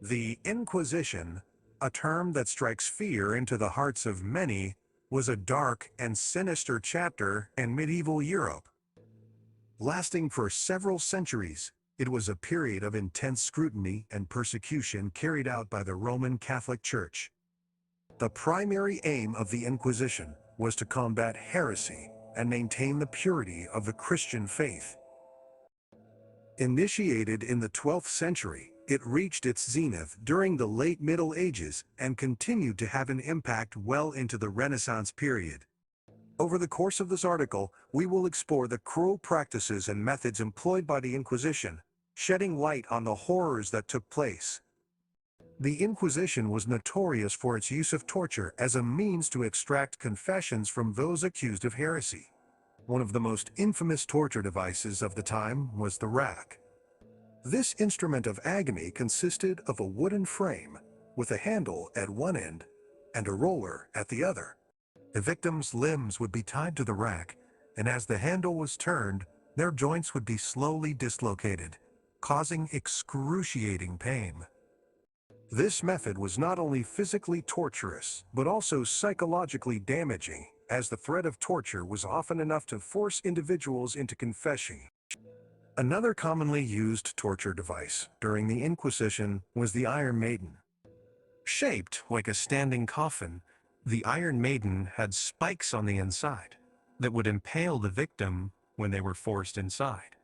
The Inquisition, a term that strikes fear into the hearts of many, was a dark and sinister chapter in medieval Europe. Lasting for several centuries, it was a period of intense scrutiny and persecution carried out by the Roman Catholic Church. The primary aim of the Inquisition was to combat heresy and maintain the purity of the Christian faith. Initiated in the 12th century, it reached its zenith during the late Middle Ages and continued to have an impact well into the Renaissance period. Over the course of this article, we will explore the cruel practices and methods employed by the Inquisition, shedding light on the horrors that took place. The Inquisition was notorious for its use of torture as a means to extract confessions from those accused of heresy. One of the most infamous torture devices of the time was the rack. This instrument of agony consisted of a wooden frame with a handle at one end and a roller at the other. The victim's limbs would be tied to the rack, and as the handle was turned, their joints would be slowly dislocated, causing excruciating pain. This method was not only physically torturous, but also psychologically damaging, as the threat of torture was often enough to force individuals into confession. Another commonly used torture device during the Inquisition was the Iron Maiden. Shaped like a standing coffin, the Iron Maiden had spikes on the inside that would impale the victim when they were forced inside.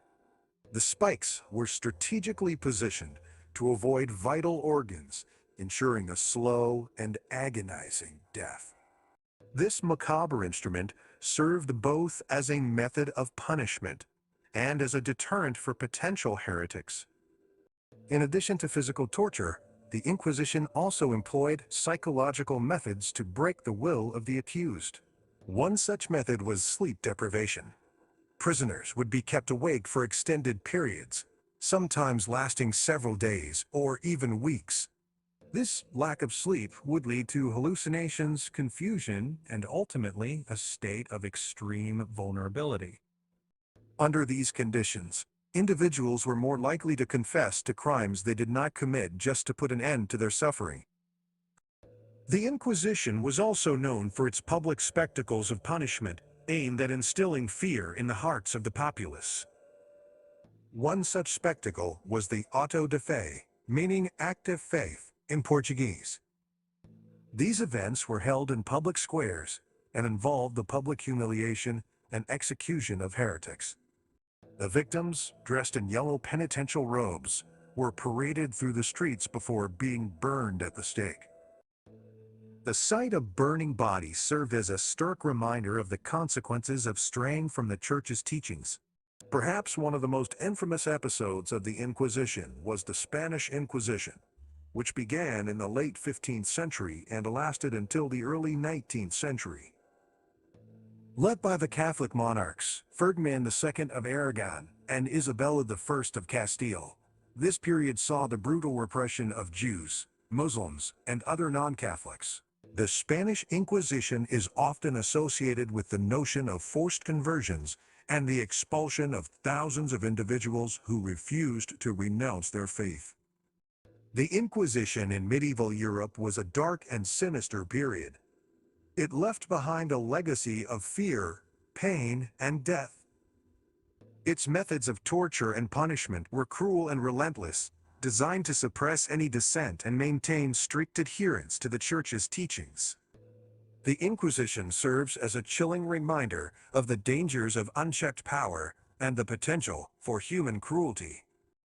The spikes were strategically positioned to avoid vital organs, ensuring a slow and agonizing death. This macabre instrument served both as a method of punishment and as a deterrent for potential heretics. In addition to physical torture, the Inquisition also employed psychological methods to break the will of the accused. One such method was sleep deprivation. Prisoners would be kept awake for extended periods, sometimes lasting several days or even weeks. This lack of sleep would lead to hallucinations, confusion, and ultimately a state of extreme vulnerability. Under these conditions, individuals were more likely to confess to crimes they did not commit just to put an end to their suffering. The Inquisition was also known for its public spectacles of punishment, aimed at instilling fear in the hearts of the populace. One such spectacle was the auto de fe, meaning act of faith in Portuguese. These events were held in public squares and involved the public humiliation and execution of heretics. The victims, dressed in yellow penitential robes, were paraded through the streets before being burned at the stake. The sight of burning bodies served as a stark reminder of the consequences of straying from the Church's teachings. Perhaps one of the most infamous episodes of the Inquisition was the Spanish Inquisition, which began in the late 15th century and lasted until the early 19th century. Led by the Catholic monarchs, Ferdinand II of Aragon and Isabella I of Castile, this period saw the brutal repression of Jews, Muslims, and other non-Catholics. The Spanish Inquisition is often associated with the notion of forced conversions and the expulsion of thousands of individuals who refused to renounce their faith. The Inquisition in medieval Europe was a dark and sinister period. It left behind a legacy of fear, pain, and death. Its methods of torture and punishment were cruel and relentless, designed to suppress any dissent and maintain strict adherence to the Church's teachings. The Inquisition serves as a chilling reminder of the dangers of unchecked power and the potential for human cruelty.